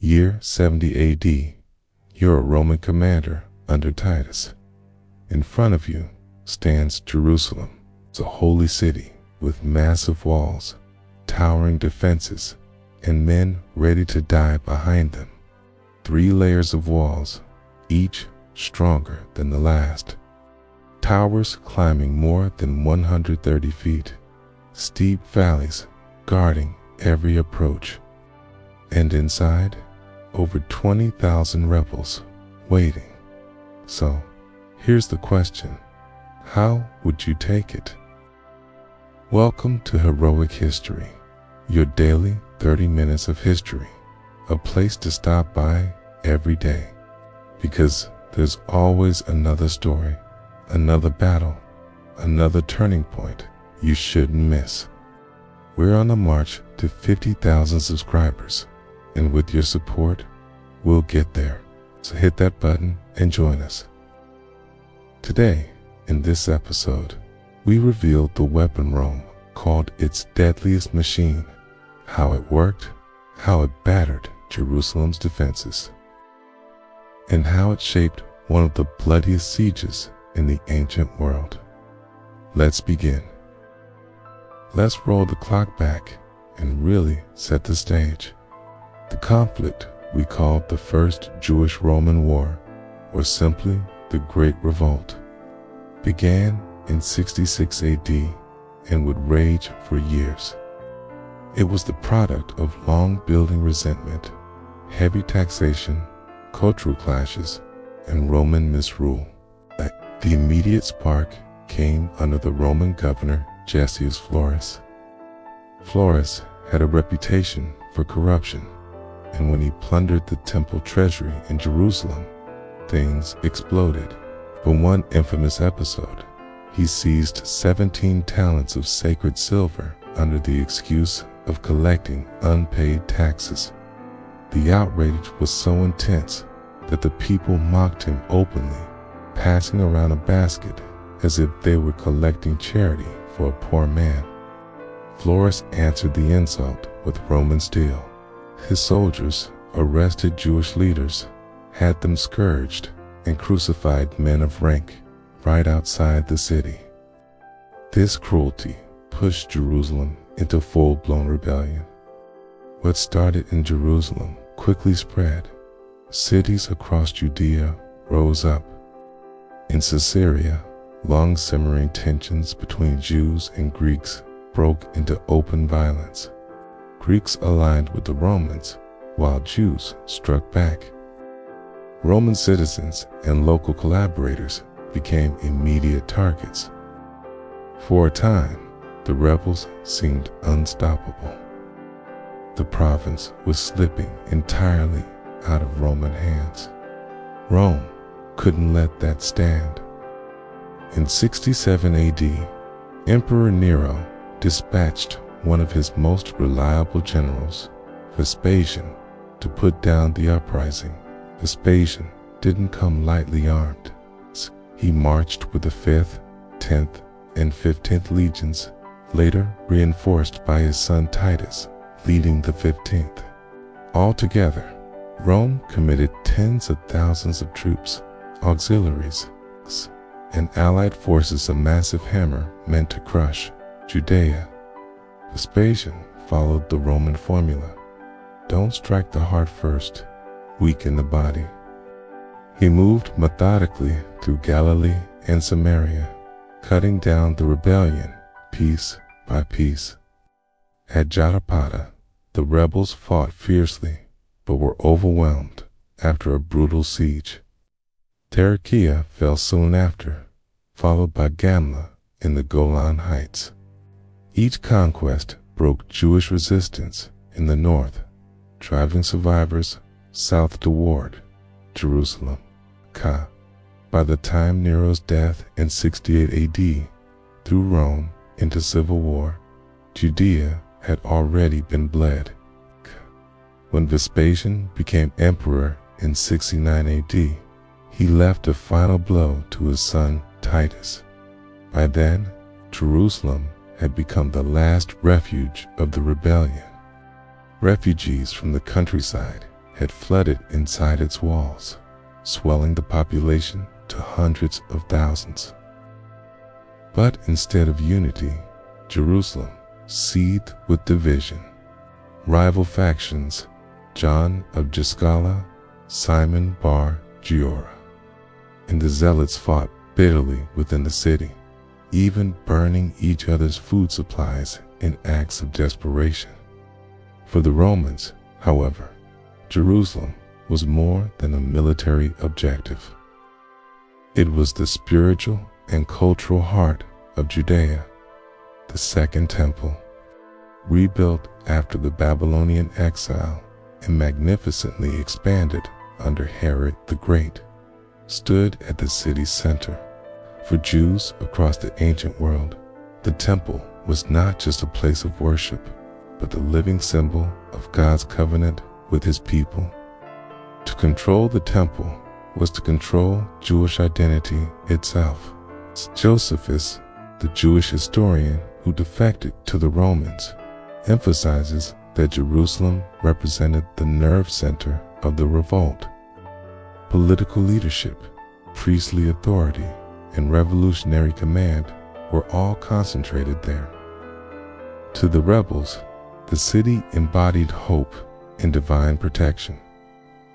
Year 70 AD. You're a Roman commander under Titus. In front of you stands Jerusalem. It's a holy city with massive walls, towering defenses, and men ready to die behind them. 3 layers of walls, each stronger than the last. Towers climbing more than 130 feet. Steep valleys guarding every approach. And inside, over 20,000 rebels waiting. So, here's the question. How would you take it? Welcome to Heroic History, your daily 30 minutes of history, a place to stop by every day. Because there's always another story, another battle, another turning point you shouldn't miss. We're on a march to 50,000 subscribers, and with your support, we'll get there. So hit that button and join us. Today, in this episode, we revealed the weapon Rome called its deadliest machine, how it worked, how it battered Jerusalem's defenses, and how it shaped one of the bloodiest sieges in the ancient world. Let's begin. Let's roll the clock back and really set the stage. The conflict we called the First Jewish-Roman War, or simply the Great Revolt, began in 66 AD and would rage for years. It was the product of long-building resentment, heavy taxation, cultural clashes, and Roman misrule. The immediate spark came under the Roman governor Gessius Florus. Florus had a reputation for corruption, and when he plundered the temple treasury in Jerusalem, things exploded. For one infamous episode, he seized 17 talents of sacred silver under the excuse of collecting unpaid taxes. The outrage was so intense that the people mocked him openly, passing around a basket as if they were collecting charity for a poor man. Florus answered the insult with Roman steel. His soldiers arrested Jewish leaders, had them scourged, and crucified men of rank right outside the city. This cruelty pushed Jerusalem into full-blown rebellion. What started in Jerusalem quickly spread. Cities across Judea rose up. In Caesarea, long-simmering tensions between Jews and Greeks broke into open violence. Greeks aligned with the Romans, while Jews struck back. Roman citizens and local collaborators became immediate targets. For a time, the rebels seemed unstoppable. The province was slipping entirely out of Roman hands. Rome couldn't let that stand. In 67 AD, Emperor Nero dispatched one of his most reliable generals, Vespasian, to put down the uprising. Vespasian didn't come lightly armed. He marched with the 5th, 10th, and 15th legions, later reinforced by his son Titus, leading the 15th. Altogether, Rome committed tens of thousands of troops, auxiliaries, and allied forces, a massive hammer meant to crush Judea. Vespasian followed the Roman formula. Don't strike the heart first, weaken the body. He moved methodically through Galilee and Samaria, cutting down the rebellion piece by piece. At Jotapata, the rebels fought fiercely, but were overwhelmed after a brutal siege. Tarichaea fell soon after, followed by Gamla in the Golan Heights. Each conquest broke Jewish resistance in the north, driving survivors south toward Jerusalem. By the time Nero's death in 68 AD threw Rome into civil war, Judea had already been bled. When Vespasian became emperor in 69 AD, he left a final blow to his son Titus. By then, Jerusalem had become the last refuge of the rebellion. Refugees from the countryside had flooded inside its walls, swelling the population to hundreds of thousands. But instead of unity, Jerusalem seethed with division. Rival factions, John of Giscala, Simon bar Giora, and the zealots fought bitterly within the city, even burning each other's food supplies in acts of desperation. For the Romans, however, Jerusalem was more than a military objective. It was the spiritual and cultural heart of Judea, the Second Temple, rebuilt after the Babylonian exile and magnificently expanded under Herod the Great, stood at the city's center. For Jews across the ancient world, the temple was not just a place of worship, but the living symbol of God's covenant with his people. To control the temple was to control Jewish identity itself. Josephus, the Jewish historian who defected to the Romans, emphasizes that Jerusalem represented the nerve center of the revolt. Political leadership, priestly authority, and revolutionary command were all concentrated there. To the rebels, the city embodied hope and divine protection.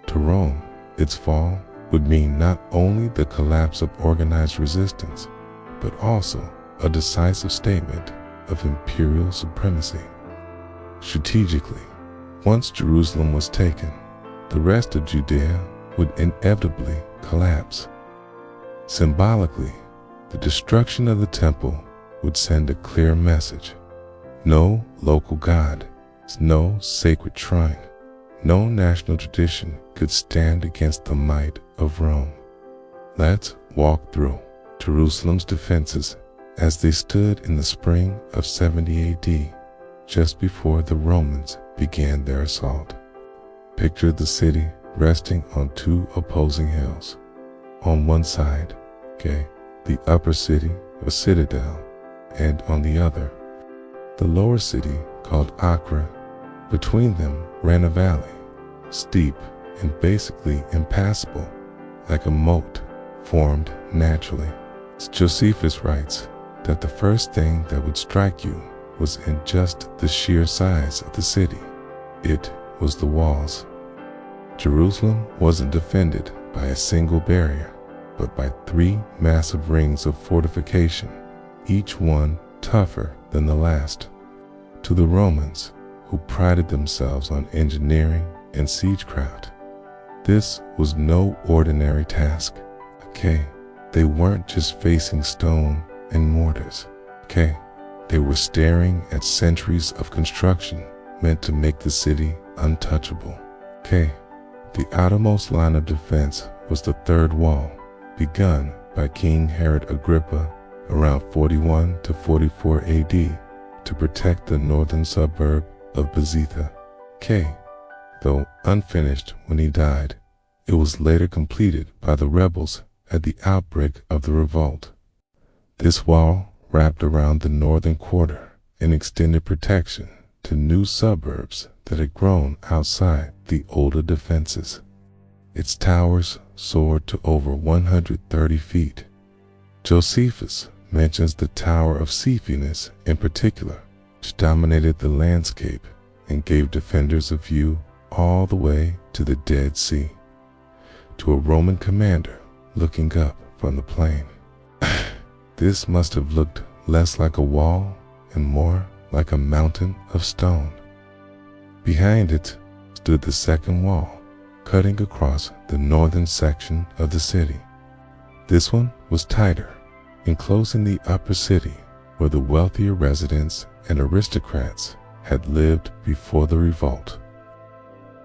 To Rome, its fall would mean not only the collapse of organized resistance, but also a decisive statement of imperial supremacy. Strategically, once Jerusalem was taken, the rest of Judea would inevitably collapse. Symbolically, the destruction of the temple would send a clear message. No local god, no sacred shrine, no national tradition could stand against the might of Rome. Let's walk through Jerusalem's defenses as they stood in the spring of 70 AD, just before the Romans began their assault. Picture the city resting on two opposing hills. On one side, the upper city or citadel, and on the other, the lower city called Acra. Between them ran a valley, steep and basically impassable, like a moat formed naturally. Josephus writes that the first thing that would strike you was in just the sheer size of the city. It was the walls. Jerusalem wasn't defended by a single barrier, but by three massive rings of fortification, each one tougher than the last. To the Romans, who prided themselves on engineering and siegecraft, this was no ordinary task. They weren't just facing stone and mortars. They were staring at centuries of construction meant to make the city untouchable. The outermost line of defense was the third wall, begun by King Herod Agrippa around 41 to 44 AD to protect the northern suburb of Ballista. Though unfinished when he died, it was later completed by the rebels at the outbreak of the revolt. This wall wrapped around the northern quarter and extended protection to new suburbs that had grown outside the older defenses. Its towers soared to over 130 feet. Josephus mentions the Tower of Cephinus in particular, which dominated the landscape and gave defenders a view all the way to the Dead Sea. To a Roman commander looking up from the plain, this must have looked less like a wall and more like a mountain of stone. Behind it stood the second wall, cutting across the northern section of the city. This one was tighter, enclosing the upper city where the wealthier residents and aristocrats had lived before the revolt.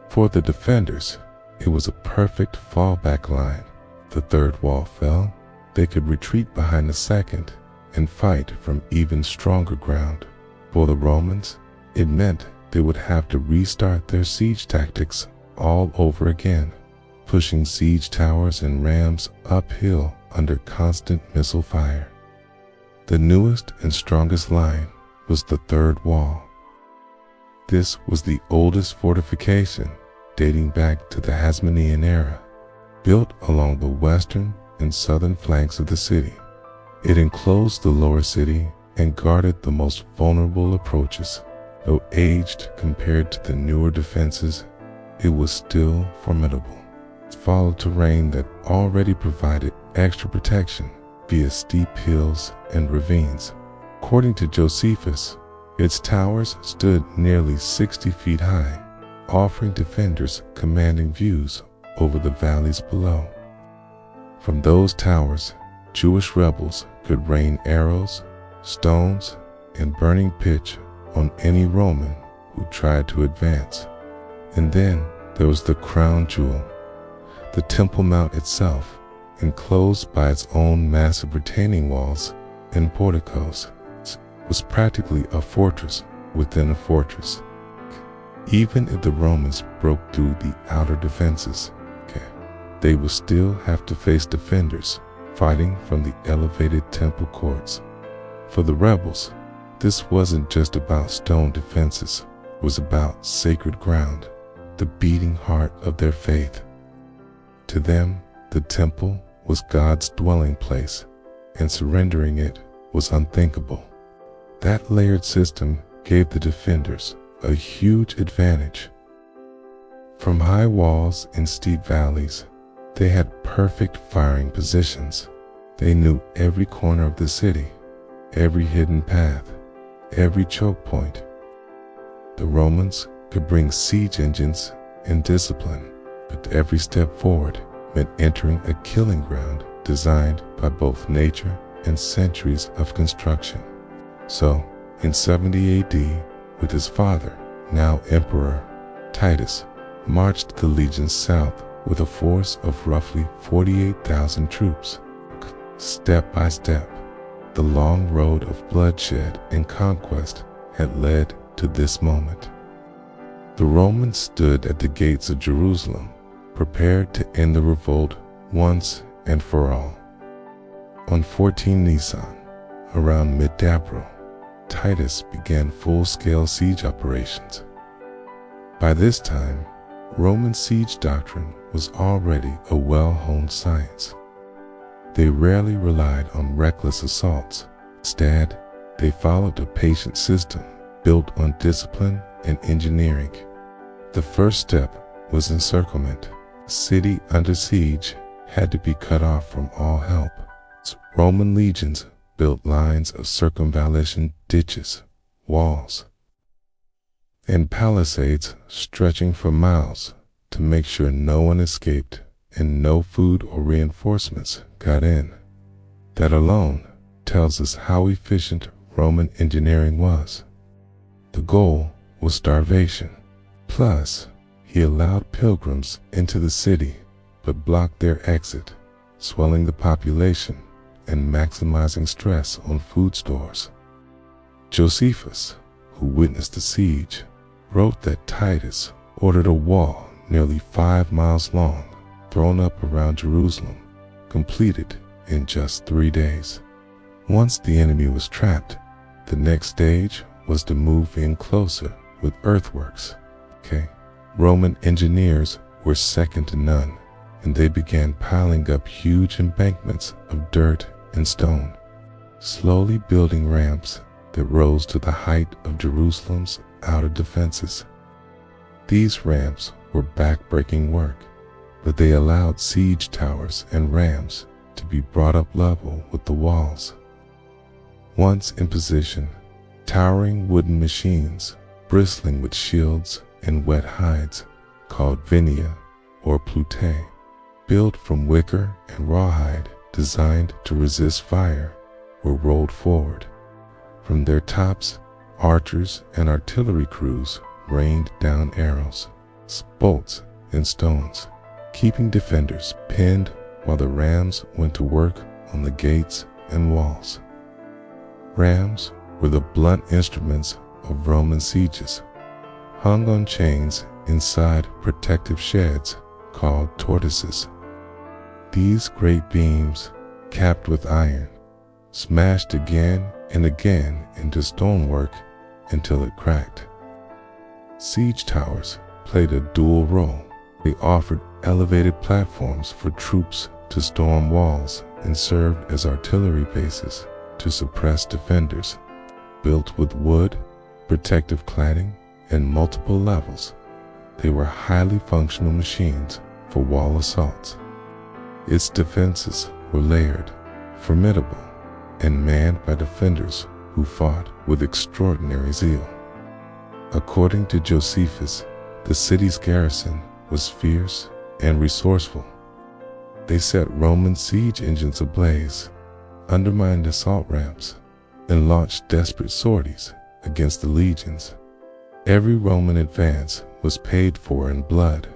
For the defenders, it was a perfect fallback line. If the third wall fell, they could retreat behind the second and fight from even stronger ground. For the Romans, it meant they would have to restart their siege tactics all over again, pushing siege towers and rams uphill under constant missile fire. The newest and strongest line was the third wall. This was the oldest fortification dating back to the Hasmonean era, built along the western and southern flanks of the city. It enclosed the lower city and guarded the most vulnerable approaches. Though aged compared to the newer defenses, it was still formidable. It followed terrain that already provided extra protection via steep hills and ravines. According to Josephus, its towers stood nearly 60 feet high, offering defenders commanding views over the valleys below. From those towers, Jewish rebels could rain arrows, stones, and burning pitch on any Roman who tried to advance. And then there was the crown jewel, the Temple Mount itself, enclosed by its own massive retaining walls and porticos. It was practically a fortress within a fortress. Even if the Romans broke through the outer defenses, they would still have to face defenders fighting from the elevated temple courts. For the rebels, this wasn't just about stone defenses. It was about sacred ground, the beating heart of their faith. To them, the temple was God's dwelling place, and surrendering it was unthinkable. That layered system gave the defenders a huge advantage. From high walls and steep valleys, they had perfect firing positions. They knew every corner of the city, every hidden path, every choke point. The Romans could bring siege engines and discipline, but every step forward meant entering a killing ground designed by both nature and centuries of construction. So, in 70 AD, with his father, now Emperor Titus, marched the legions south with a force of roughly 48,000 troops. Step by step, the long road of bloodshed and conquest had led to this moment. The Romans stood at the gates of Jerusalem, prepared to end the revolt once and for all. On 14 Nisan, around mid-April, Titus began full-scale siege operations. By this time, Roman siege doctrine was already a well-honed science. They rarely relied on reckless assaults. Instead, they followed a patient system built on discipline and engineering. The first step was encirclement. A city under siege had to be cut off from all help. So Roman legions built lines of circumvallation ditches, walls, and palisades stretching for miles to make sure no one escaped and no food or reinforcements got in. That alone tells us how efficient Roman engineering was. The goal was starvation. Plus, he allowed pilgrims into the city but blocked their exit, swelling the population and maximizing stress on food stores. Josephus, who witnessed the siege, wrote that Titus ordered a wall nearly 5 miles long thrown up around Jerusalem, completed in just 3 days. Once the enemy was trapped, the next stage was to move in closer with earthworks. Roman engineers were second to none, and they began piling up huge embankments of dirt and stone, slowly building ramps that rose to the height of Jerusalem's outer defenses. These ramps were back-breaking work, but they allowed siege towers and rams to be brought up level with the walls. Once in position, towering wooden machines, bristling with shields and wet hides, called vinia or plute, built from wicker and rawhide designed to resist fire, were rolled forward. From their tops, archers and artillery crews rained down arrows, bolts, and stones, keeping defenders pinned while the rams went to work on the gates and walls. Rams were the blunt instruments of Roman sieges, hung on chains inside protective sheds called tortoises. These great beams, capped with iron, smashed again and again into stonework until it cracked. Siege towers played a dual role. They offered elevated platforms for troops to storm walls and served as artillery bases to suppress defenders. Built with wood, protective cladding, and multiple levels, they were highly functional machines for wall assaults. Its defenses were layered, formidable, and manned by defenders who fought with extraordinary zeal. According to Josephus, the city's garrison was fierce and resourceful. They set Roman siege engines ablaze, undermined assault ramps, and launched desperate sorties against the legions. Every Roman advance was paid for in blood.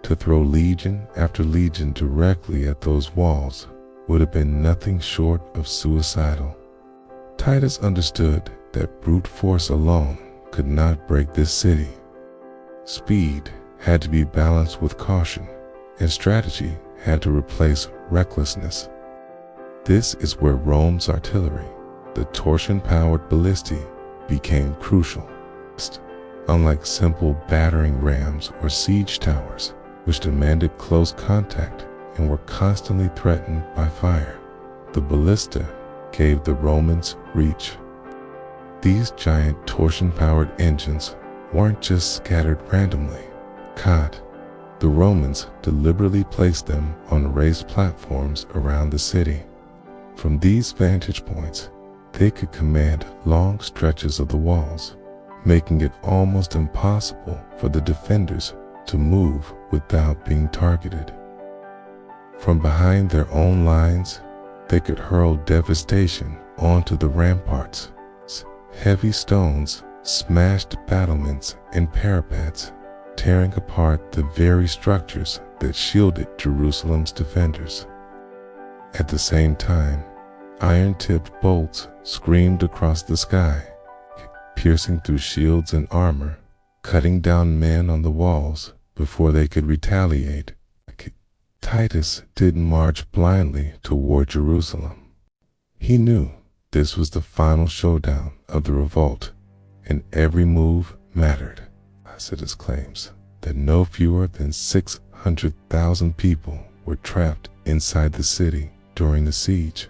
To throw legion after legion directly at those walls would have been nothing short of suicidal. Titus understood that brute force alone could not break this city. Speed had to be balanced with caution, and strategy had to replace recklessness. This is where Rome's artillery, the torsion-powered Ballisti, became crucial. Unlike simple battering rams or siege towers, which demanded close contact and were constantly threatened by fire, the Ballista gave the Romans reach. These giant torsion-powered engines weren't just scattered randomly. The Romans deliberately placed them on raised platforms around the city. From these vantage points, they could command long stretches of the walls, making it almost impossible for the defenders to move without being targeted. From behind their own lines, they could hurl devastation onto the ramparts. Heavy stones smashed battlements and parapets, tearing apart the very structures that shielded Jerusalem's defenders. At the same time, iron-tipped bolts screamed across the sky, piercing through shields and armor, cutting down men on the walls before they could retaliate. Titus didn't march blindly toward Jerusalem. He knew this was the final showdown of the revolt, and every move mattered. Titus claims that no fewer than 600,000 people were trapped inside the city during the siege.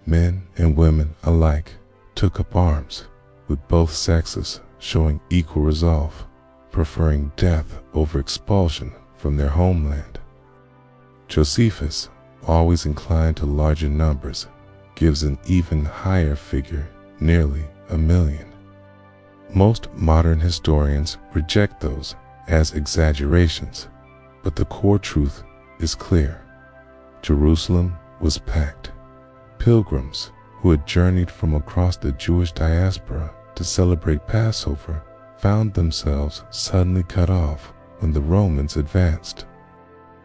Men and women alike took up arms, with both sexes showing equal resolve, preferring death over expulsion from their homeland. Josephus, always inclined to larger numbers, gives an even higher figure, nearly 1 million. Most modern historians reject those as exaggerations, but the core truth is clear. Jerusalem was packed. Pilgrims who had journeyed from across the Jewish diaspora to celebrate Passover found themselves suddenly cut off when the Romans advanced.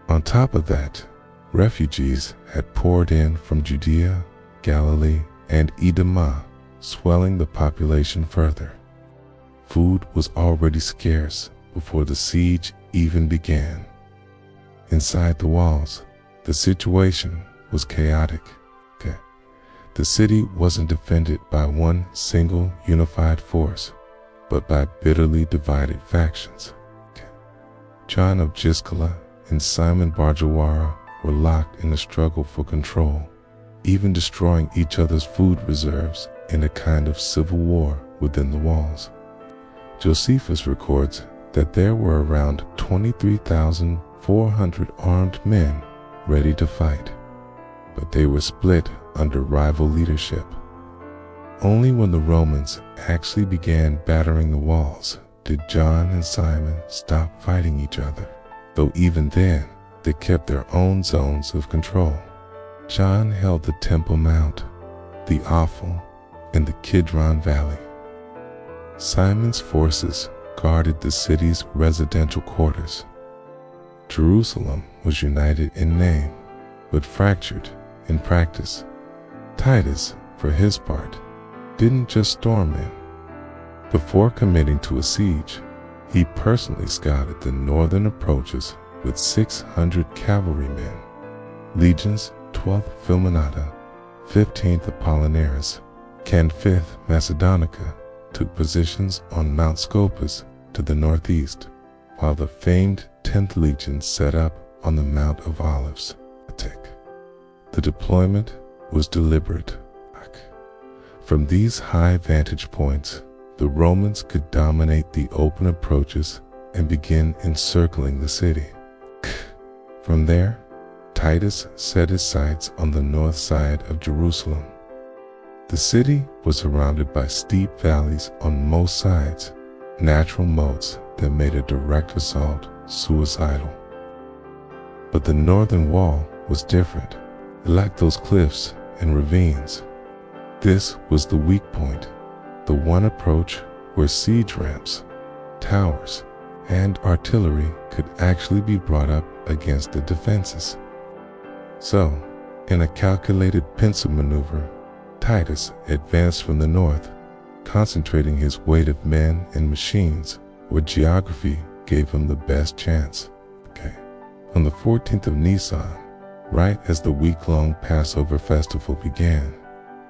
On top of that, refugees had poured in from Judea, Galilee, and Idumea, swelling the population further. Food was already scarce before the siege even began. Inside the walls, the situation was chaotic. The city wasn't defended by one single unified force, but by bitterly divided factions. John of Giscala and Simon Bar-Jawara were locked in a struggle for control, even destroying each other's food reserves in a kind of civil war within the walls. Josephus records that there were around 23,400 armed men ready to fight, but they were split under rival leadership. Only when the Romans actually began battering the walls did John and Simon stop fighting each other, though even then they kept their own zones of control. John held the Temple Mount, the Ophel, and the Kidron Valley. Simon's forces guarded the city's residential quarters. Jerusalem was united in name, but fractured in practice. Titus, for his part, didn't just storm in. Before committing to a siege, he personally scouted the northern approaches with 600 cavalrymen. Legions 12th Fulminata, 15th Apollinaris, and 5th Macedonica took positions on Mount Scopus to the northeast. while the famed 10th Legion set up on the Mount of Olives. The deployment was deliberate. From these high vantage points, the Romans could dominate the open approaches and begin encircling the city. From there, Titus set his sights on the north side of Jerusalem. The city was surrounded by steep valleys on most sides, natural moats that made a direct assault suicidal. But the northern wall was different. It lacked those cliffs and ravines. This was the weak point, the one approach where siege ramps, towers, and artillery could actually be brought up against the defenses. So, in a calculated pincer maneuver, Titus advanced from the north, concentrating his weight of men and machines where geography gave him the best chance. On the 14th of Nisan, right as the week-long Passover festival began,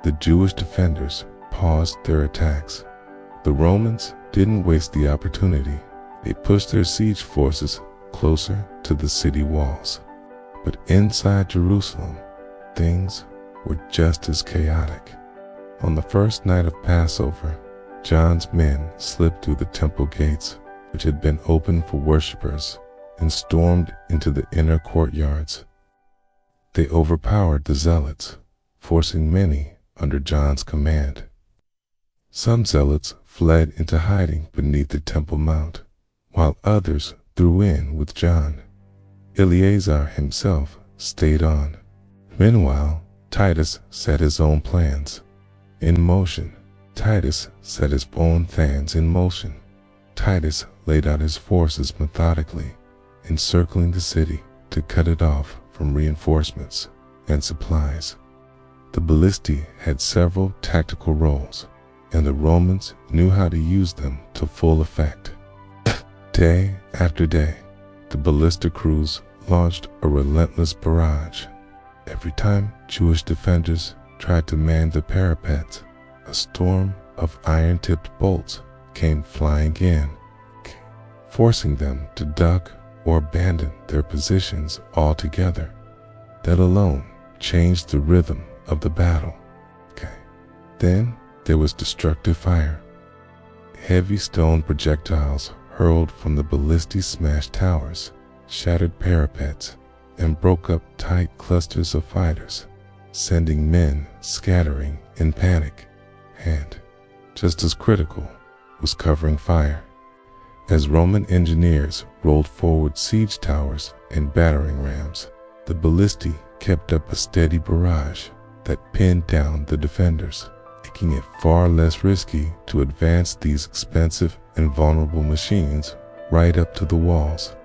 the Jewish defenders paused their attacks. The Romans didn't waste the opportunity. They pushed their siege forces closer to the city walls. But inside Jerusalem, things were just as chaotic. On the first night of Passover, John's men slipped through the temple gates, which had been opened for worshippers, and stormed into the inner courtyards. They overpowered the zealots, forcing many under John's command. Some zealots fled into hiding beneath the Temple Mount, while others threw in with John. Eleazar himself stayed on. Meanwhile, Titus set his own plans in motion. Titus set his own plans in motion. Titus laid out his forces methodically, encircling the city to cut it off from reinforcements and supplies. The Ballisti had several tactical roles, and the Romans knew how to use them to full effect. Day after day, the Ballista crews launched a relentless barrage. Every time Jewish defenders tried to man the parapets, a storm of iron-tipped bolts came flying in, forcing them to duck or abandon their positions altogether. That alone changed the rhythm of the battle. Then there was destructive fire. Heavy stone projectiles hurled from the Ballisti smashed towers, shattered parapets, and broke up tight clusters of fighters, sending men scattering in panic. And, just as critical, was covering fire. As Roman engineers rolled forward siege towers and battering rams, the Ballisti kept up a steady barrage that pinned down the defenders, making it far less risky to advance these expensive and vulnerable machines right up to the walls.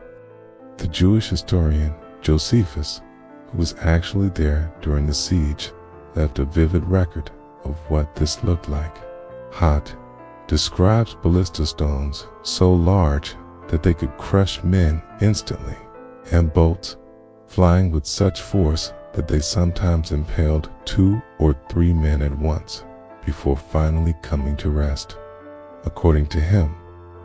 The Jewish historian Josephus, who was actually there during the siege, left a vivid record of what this looked like. Hot describes ballista stones so large that they could crush men instantly, and bolts flying with such force that they sometimes impaled 2 or 3 men at once before finally coming to rest. According to him,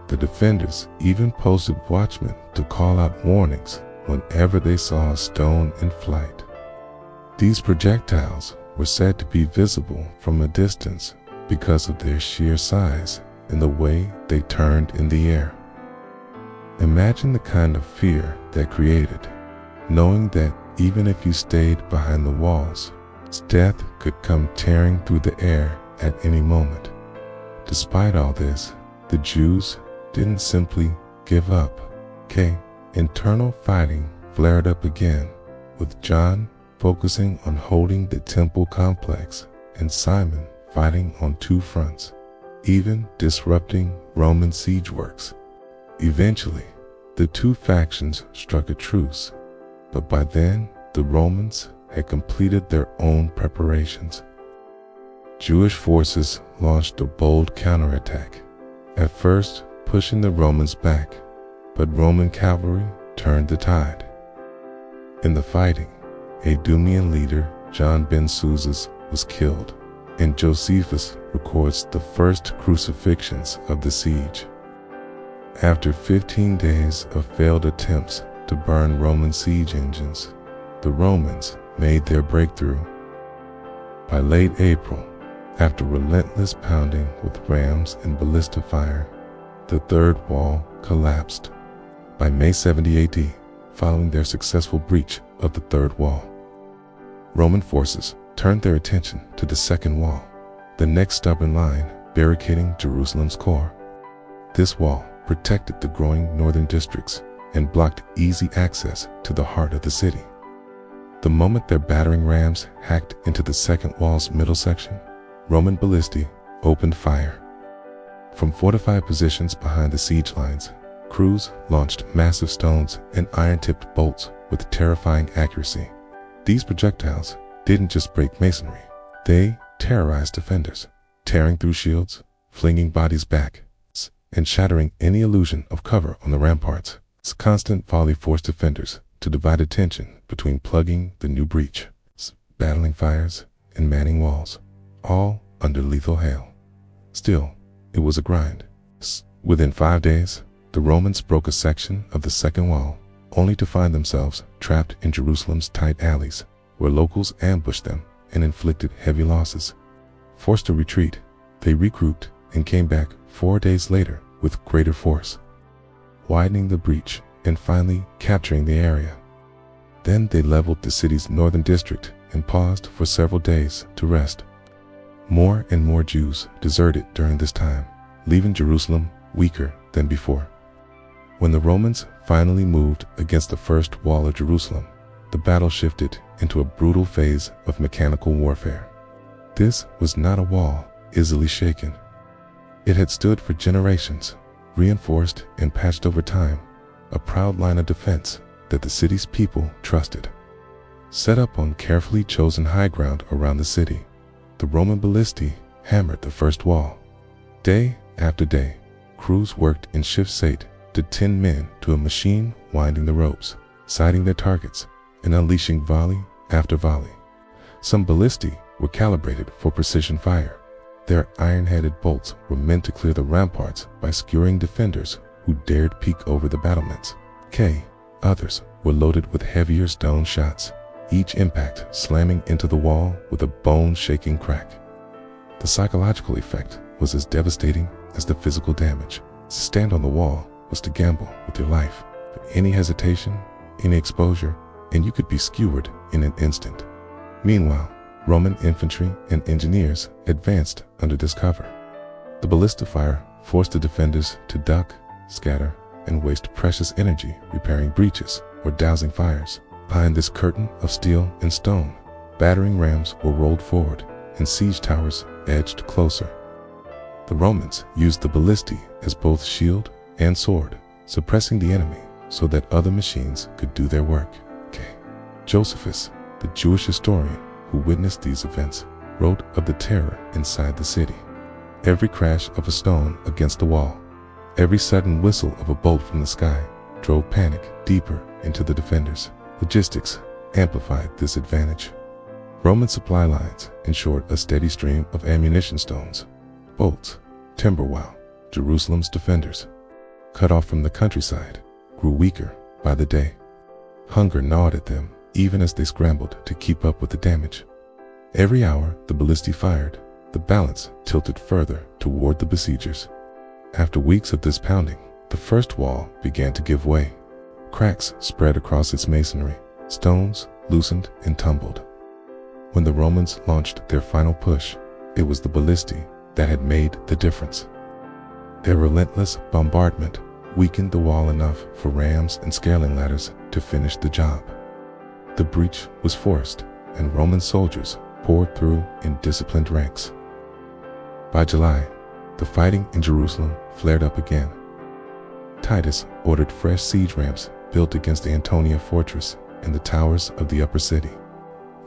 the defenders even posted watchmen to call out warnings whenever they saw a stone in flight. These projectiles were said to be visible from a distance because of their sheer size and the way they turned in the air. Imagine the kind of fear that created, knowing that even if you stayed behind the walls, death could come tearing through the air at any moment. Despite all this, the Jews didn't simply give up. Internal fighting flared up again, with John focusing on holding the temple complex and Simon fighting on 2 fronts, even disrupting Roman siege works. Eventually, the 2 factions struck a truce, but by then the Romans had completed their own preparations. Jewish forces launched a bold counterattack, at first pushing the Romans back, but Roman cavalry turned the tide. In the fighting, Idumean leader John ben Suses was killed, and Josephus records the first crucifixions of the siege. After 15 days of failed attempts to burn Roman siege engines, the Romans made their breakthrough. By late April, after relentless pounding with rams and ballista fire, the third wall collapsed. By May 70 AD, following their successful breach of the third wall, Roman forces turned their attention to the second wall, the next stubborn line barricading Jerusalem's core. This wall protected the growing northern districts and blocked easy access to the heart of the city. The moment their battering rams hacked into the second wall's middle section, Roman ballistae opened fire. From fortified positions behind the siege lines, crews launched massive stones and iron-tipped bolts with terrifying accuracy. These projectiles didn't just break masonry, they terrorized defenders, tearing through shields, flinging bodies back, and shattering any illusion of cover on the ramparts. Its constant volley forced defenders to divide attention between plugging the new breach, battling fires, and manning walls, all under lethal hail. Still, it was a grind. Within 5 days, the Romans broke a section of the second wall, only to find themselves trapped in Jerusalem's tight alleys, where locals ambushed them and inflicted heavy losses. Forced to retreat, they regrouped and came back 4 days later with greater force, widening the breach and finally capturing the area. Then they leveled the city's northern district and paused for several days to rest. More and more Jews deserted during this time, leaving Jerusalem weaker than before. When the Romans finally moved against the first wall of Jerusalem, the battle shifted into a brutal phase of mechanical warfare. This was not a wall easily shaken. It had stood for generations, reinforced and patched over time, a proud line of defense that the city's people trusted. Set up on carefully chosen high ground around the city, the Roman ballistae hammered the first wall. Day after day, crews worked in shifts 8 to 10 men to a machine winding the ropes, sighting their targets, and unleashing volley after volley. Some ballistae were calibrated for precision fire. Their iron-headed bolts were meant to clear the ramparts by skewering defenders who dared peek over the battlements. Others were loaded with heavier stone shots, each impact slamming into the wall with a bone-shaking crack. The psychological effect was as devastating as the physical damage. To stand on the wall was to gamble with your life. Any hesitation, any exposure, and you could be skewered in an instant. Meanwhile, Roman infantry and engineers advanced under this cover. The ballista fire forced the defenders to duck, scatter, and waste precious energy repairing breaches or dousing fires. Behind this curtain of steel and stone, battering rams were rolled forward and siege towers edged closer. The Romans used the ballistae as both shield and sword, suppressing the enemy so that other machines could do their work. Josephus, the Jewish historian who witnessed these events, wrote of the terror inside the city. Every crash of a stone against the wall, every sudden whistle of a bolt from the sky drove panic deeper into the defenders. Logistics amplified this advantage. Roman supply lines ensured a steady stream of ammunition stones, bolts, timber, while Jerusalem's defenders, cut off from the countryside, grew weaker by the day. Hunger gnawed at them even as they scrambled to keep up with the damage. Every hour the ballistae fired, the balance tilted further toward the besiegers. After weeks of this pounding, the first wall began to give way. Cracks spread across its masonry, stones loosened and tumbled. When the Romans launched their final push, it was the ballistae that had made the difference. Their relentless bombardment weakened the wall enough for rams and scaling ladders to finish the job. The breach was forced, and Roman soldiers poured through in disciplined ranks. By July, the fighting in Jerusalem flared up again. Titus ordered fresh siege ramps built against the Antonia fortress and the towers of the upper city.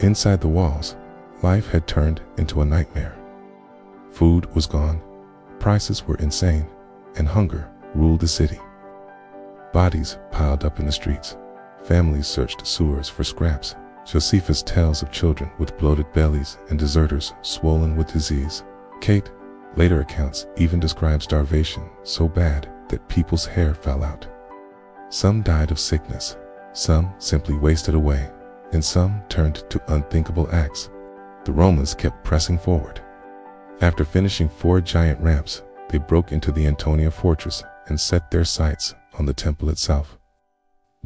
Inside the walls, life had turned into a nightmare. Food was gone, prices were insane, and hunger ruled the city. Bodies piled up in the streets. Families searched sewers for scraps. Josephus tells of children with bloated bellies and deserters swollen with disease. Kate later accounts even describe starvation so bad that people's hair fell out. Some died of sickness, some simply wasted away, and some turned to unthinkable acts. The Romans kept pressing forward. After finishing 4 giant ramps, they broke into the Antonia fortress and set their sights on the temple itself.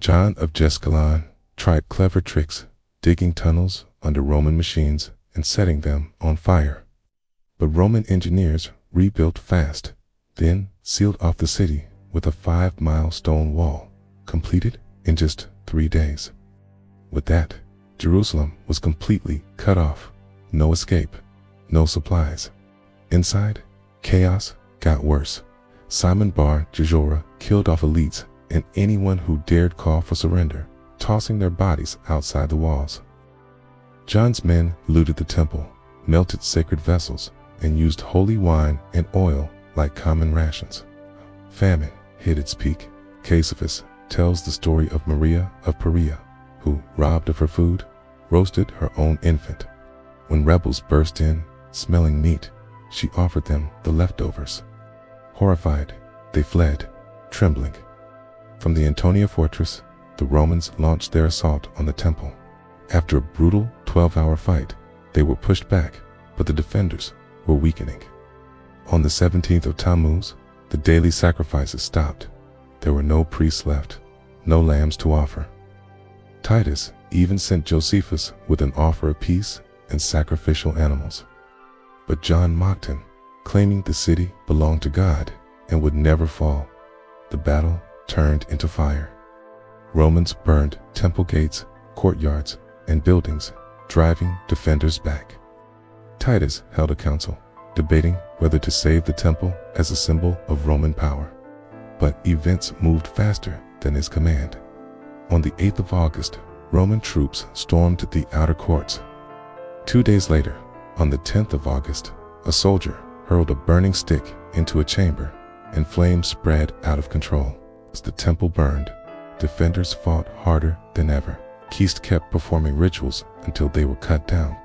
John of Jescalan tried clever tricks, digging tunnels under Roman machines and setting them on fire. But Roman engineers rebuilt fast, then sealed off the city with a 5-mile stone wall, completed in just 3 days. With that, Jerusalem was completely cut off. No escape, no supplies. Inside, chaos got worse. Simon Bar Jejora killed off elites and anyone who dared call for surrender, tossing their bodies outside the walls. John's men looted the temple, melted sacred vessels, and used holy wine and oil like common rations. Famine hit its peak. Josephus tells the story of Maria of Perea, who, robbed of her food, roasted her own infant. When rebels burst in, smelling meat, she offered them the leftovers. Horrified, they fled, trembling. From the Antonia fortress, the Romans launched their assault on the temple. After a brutal 12-hour fight, they were pushed back, but the defenders were weakening. On the 17th of Tammuz, the daily sacrifices stopped. There were no priests left, no lambs to offer. Titus even sent Josephus with an offer of peace and sacrificial animals. But John mocked him, claiming the city belonged to God and would never fall. The battle turned into fire. Romans burned temple gates, courtyards, and buildings, driving defenders back. Titus held a council, debating whether to save the temple as a symbol of Roman power. But events moved faster than his command. On the 8th of August, Roman troops stormed the outer courts. 2 days later, on the 10th of August, a soldier hurled a burning stick into a chamber, and flames spread out of control. As the temple burned, defenders fought harder than ever. Priests kept performing rituals until they were cut down.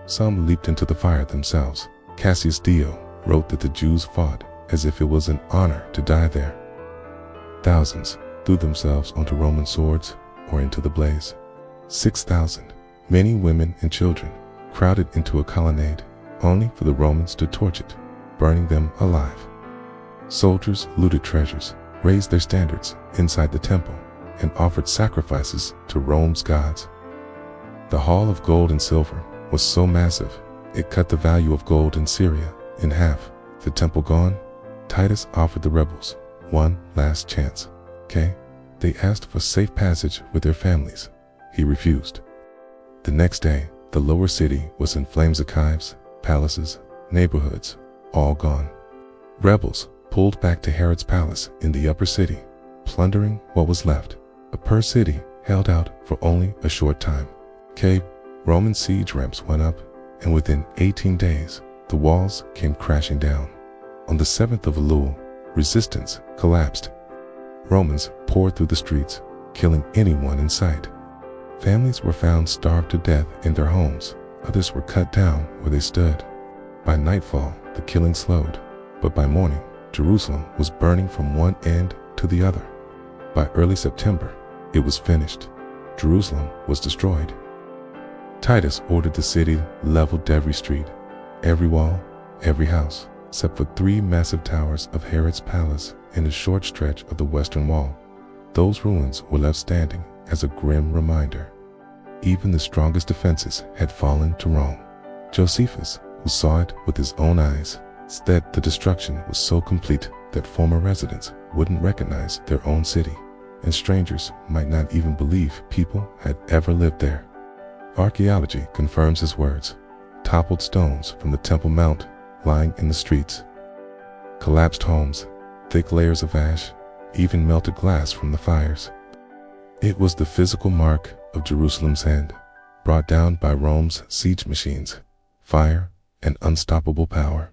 Some leaped into the fire themselves. Cassius Dio wrote that the Jews fought as if it was an honor to die there. Thousands threw themselves onto Roman swords or into the blaze. 6,000, many women and children, crowded into a colonnade, only for the Romans to torch it, burning them alive. Soldiers looted treasures, raised their standards inside the temple, and offered sacrifices to Rome's gods. The haul of gold and silver was so massive, it cut the value of gold in Syria in half. The temple gone, Titus offered the rebels one last chance. They asked for safe passage with their families. He refused. The next day, the lower city was in flames. Archives, palaces, neighborhoods, all gone. Rebels pulled back to Herod's palace in the upper city, plundering what was left. A per city held out for only a short time. Roman siege ramps went up, and within 18 days, the walls came crashing down. On the 7th of Elul, resistance collapsed. Romans poured through the streets, killing anyone in sight. Families were found starved to death in their homes. Others were cut down where they stood. By nightfall, the killing slowed, but by morning, Jerusalem was burning from one end to the other. By early September, it was finished. Jerusalem was destroyed. Titus ordered the city leveled every street, every wall, every house, except for 3 massive towers of Herod's palace in a short stretch of the western wall. Those ruins were left standing as a grim reminder. Even the strongest defenses had fallen to Rome. Josephus, who saw it with his own eyes, said the destruction was so complete that former residents wouldn't recognize their own city, and strangers might not even believe people had ever lived there. Archaeology confirms his words. Toppled stones from the Temple Mount lying in the streets, collapsed homes, thick layers of ash, even melted glass from the fires. It was the physical mark of Jerusalem's end, brought down by Rome's siege machines, fire, and unstoppable power.